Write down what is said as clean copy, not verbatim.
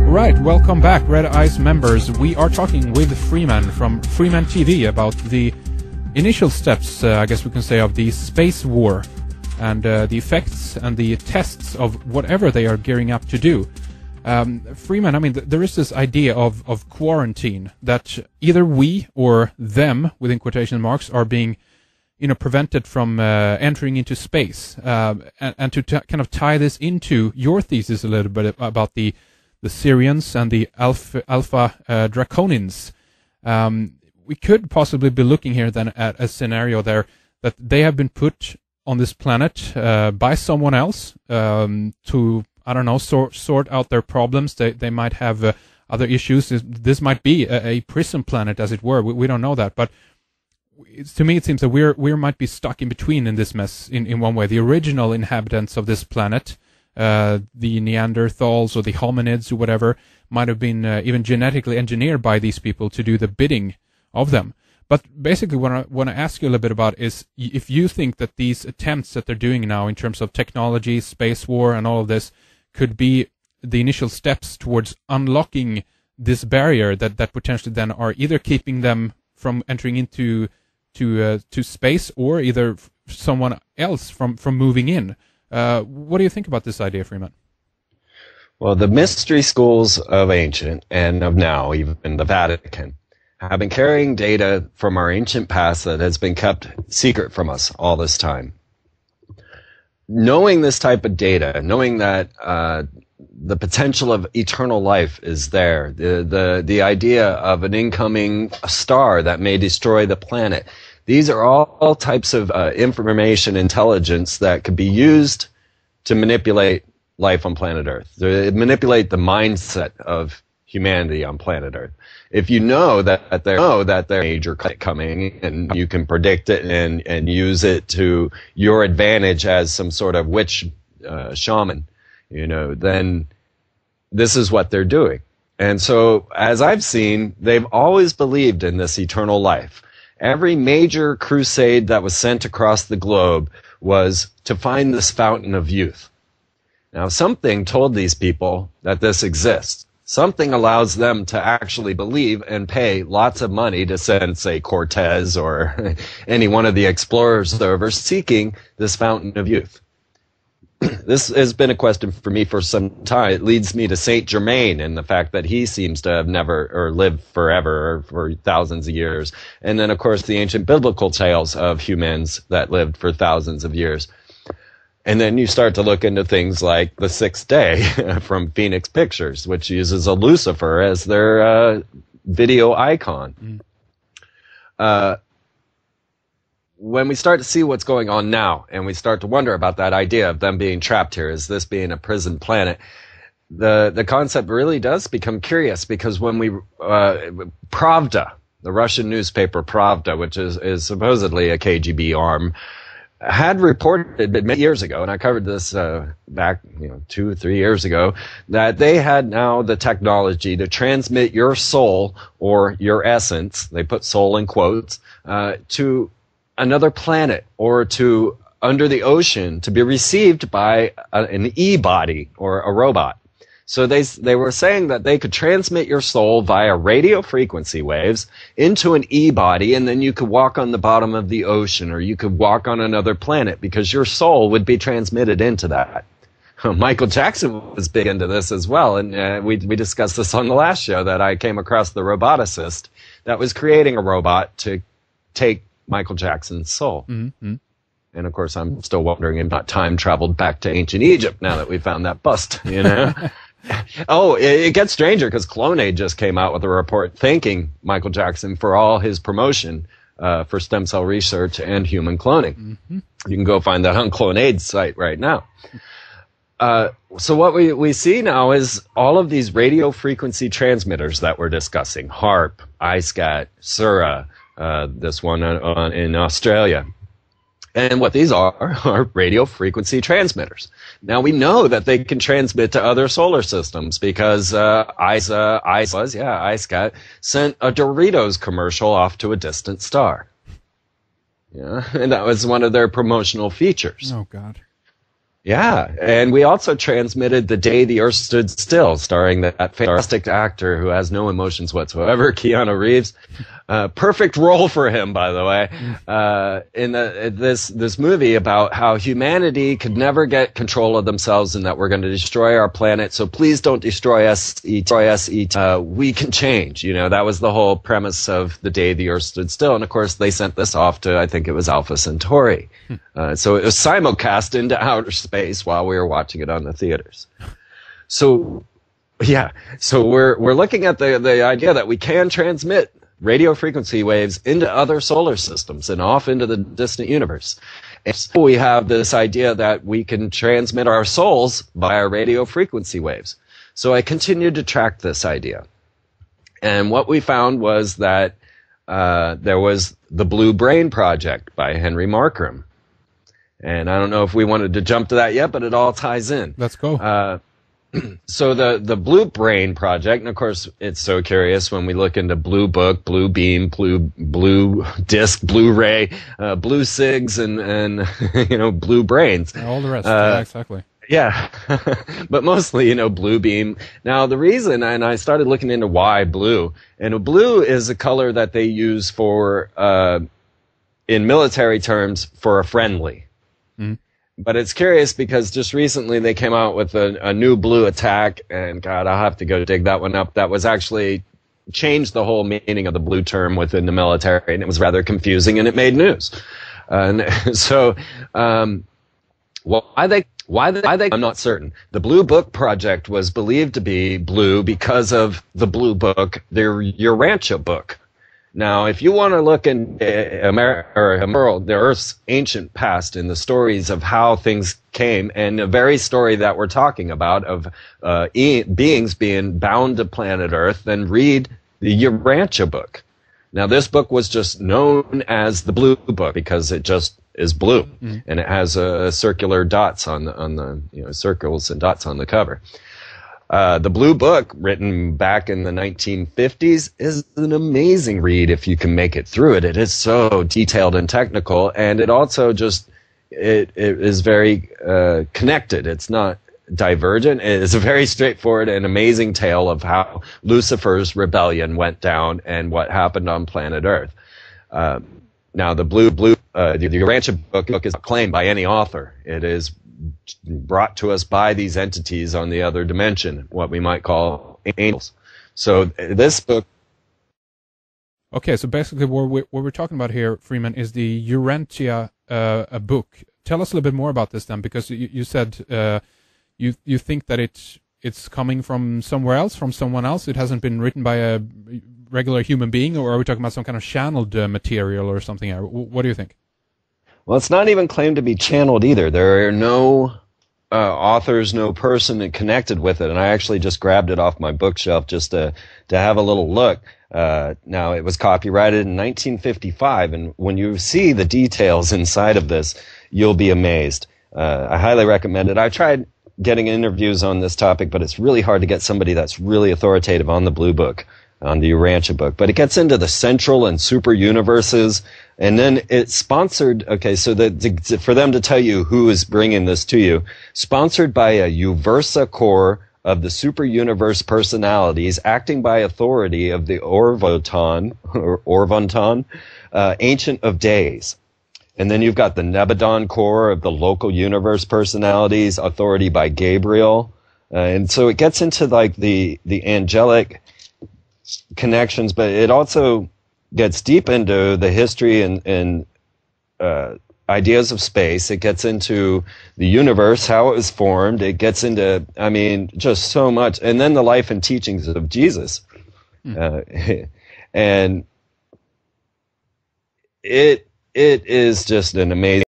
Right, welcome back, Red Eyes members. We are talking with Freeman from Freeman TV about the initial steps, I guess we can say, of the space war and the effects and the tests of whatever they are gearing up to do. Freeman, I mean, there is this idea of quarantine, that either we or them, within quotation marks, are being prevented from entering into space. And to kind of tie this into your thesis a little bit about the Syrians and the Alpha-Draconis, we could possibly be looking here then at a scenario there that they have been put on this planet by someone else to, I don't know, sort out their problems. They might have other issues. This might be a prison planet, as it were. We don't know that, but to me it seems that we might be stuck in between in this mess in one way. The original inhabitants of this planet, the Neanderthals or the hominids or whatever, might have been even genetically engineered by these people to do the bidding of them. But basically what I want to ask you a little bit about is if you think that these attempts that they're doing now in terms of technology, space war and all of this could be the initial steps towards unlocking this barrier that potentially then are either keeping them from entering into to space or either someone else from moving in. What do you think about this idea, Freeman? Well, the mystery schools of ancient and of now, even the Vatican, have been carrying data from our ancient past that has been kept secret from us all this time. Knowing this type of data, knowing that the potential of eternal life is there, the idea of an incoming star that may destroy the planet, these are all types of information intelligence that could be used to manipulate life on planet Earth, to manipulate the mindset of humanity on planet Earth. If you know that there's a major cut coming and you can predict it and use it to your advantage as some sort of witch shaman, then this is what they're doing. And so, as I've seen, they've always believed in this eternal life. Every major crusade that was sent across the globe was to find this fountain of youth. Now, something told these people that this exists. Something allows them to actually believe and pay lots of money to send, say, Cortez or any one of the explorers over seeking this fountain of youth. This has been a question for me for some time. It leads me to Saint Germain and the fact that he seems to have never or lived forever or for thousands of years. And then, of course, the ancient biblical tales of humans that lived for thousands of years. And then you start to look into things like The Sixth Day from Phoenix Pictures, which uses a Lucifer as their video icon. When we start to see what's going on now, and we start to wonder about that idea of them being trapped here, is this being a prison planet, the concept really does become curious, because when we Pravda, the Russian newspaper Pravda, which is supposedly a KGB arm, had reported many years ago, and I covered this back 2 or 3 years ago, that they had now the technology to transmit your soul or your essence, they put soul in quotes, to another planet or to under the ocean to be received by an e-body or a robot. So they were saying that they could transmit your soul via radio frequency waves into an e-body, and then you could walk on the bottom of the ocean or you could walk on another planet because your soul would be transmitted into that. Michael Jackson was big into this as well, and we discussed this on the last show, that I came across the roboticist that was creating a robot to take Michael Jackson's soul. Mm-hmm. And of course, I'm still wondering if not time traveled back to ancient Egypt now that we found that bust, Oh, it gets stranger because Clonade just came out with a report thanking Michael Jackson for all his promotion for stem cell research and human cloning. Mm-hmm. You can go find that on Clonade's site right now. So what we see now is all of these radio frequency transmitters that we're discussing, HARP, iSCAT, Sura, this one in Australia. And what these are radio frequency transmitters. Now, we know that they can transmit to other solar systems because iSCAT sent a Doritos commercial off to a distant star. Yeah, and that was one of their promotional features. Oh, God. Yeah, and we also transmitted The Day the Earth Stood Still, starring that fantastic actor who has no emotions whatsoever, Keanu Reeves. Perfect role for him, by the way, in this movie about how humanity could never get control of themselves and that we're going to destroy our planet. So please don't destroy us. We can change. You know, that was the whole premise of The Day the Earth Stood Still. And of course, they sent this off to, I think it was Alpha Centauri. So it was simulcast into outer space while we were watching it on the theaters. So, yeah. So we're looking at the idea that we can transmit radio frequency waves into other solar systems and off into the distant universe. And so we have this idea that we can transmit our souls via radio frequency waves. So I continued to track this idea. And what we found was that there was the Blue Brain Project by Henry Markram. And I don't know if we wanted to jump to that yet, but it all ties in. Let's go. So the Blue Brain Project, and of course it's so curious when we look into Blue Book, Blue Beam, Blue Disc, Blu-ray, Blue Cigs, and you know, Blue Brains. All the rest, yeah, exactly. Yeah, but mostly, you know, Blue Beam. Now the reason, and I started looking into why blue, and blue is a color that they use for, in military terms, for a friendly. Mm. But it's curious because just recently they came out with a new blue attack, and God, I'll have to go dig that one up. That was actually changed the whole meaning of the blue term within the military, and it was rather confusing, and it made news. And so, why they, I'm not certain. The Blue Book Project was believed to be blue because of the Blue Book, your Rancho book. Now, if you want to look in the Earth's ancient past and the stories of how things came, and the very story that we're talking about of beings being bound to planet Earth, then read the Rancho book. Now, this book was just known as the Blue Book because it just is blue, and it has circular dots on the you know, circles and dots on the cover. The Blue Book, written back in the 1950s, is an amazing read if you can make it through it. It is so detailed and technical, and it also just it is very connected. It's not divergent. It is a very straightforward and amazing tale of how Lucifer's rebellion went down and what happened on planet Earth. Now, the Rancho book is not claimed by any author. It is brought to us by these entities on the other dimension, what we might call angels. So this book... Okay, so basically what we're talking about here, Freeman, is the Urantia book. Tell us a little bit more about this then, because you said you think that it's coming from somewhere else, from someone else. It hasn't been written by a regular human being, or are we talking about some kind of channeled material or something? What do you think? Well, it's not even claimed to be channeled either. There are no authors, no person connected with it. And I actually just grabbed it off my bookshelf just to have a little look. Now, it was copyrighted in 1955. And when you see the details inside of this, you'll be amazed. I highly recommend it. I tried getting interviews on this topic, but it's really hard to get somebody that's really authoritative on the Blue Book, on the Urantia book. But it gets into the central and super universes. And then it's sponsored, okay, so for them to tell you who is bringing this to you, sponsored by a Uversa core of the super universe personalities acting by authority of the Orvonton, Ancient of Days. And then you've got the Nebadon core of the local universe personalities, authority by Gabriel. And so it gets into like the angelic connections, but it also gets deep into the history and ideas of space. It gets into the universe, how it was formed. It gets into, I mean, just so much. And then the life and teachings of Jesus. And it is just an amazing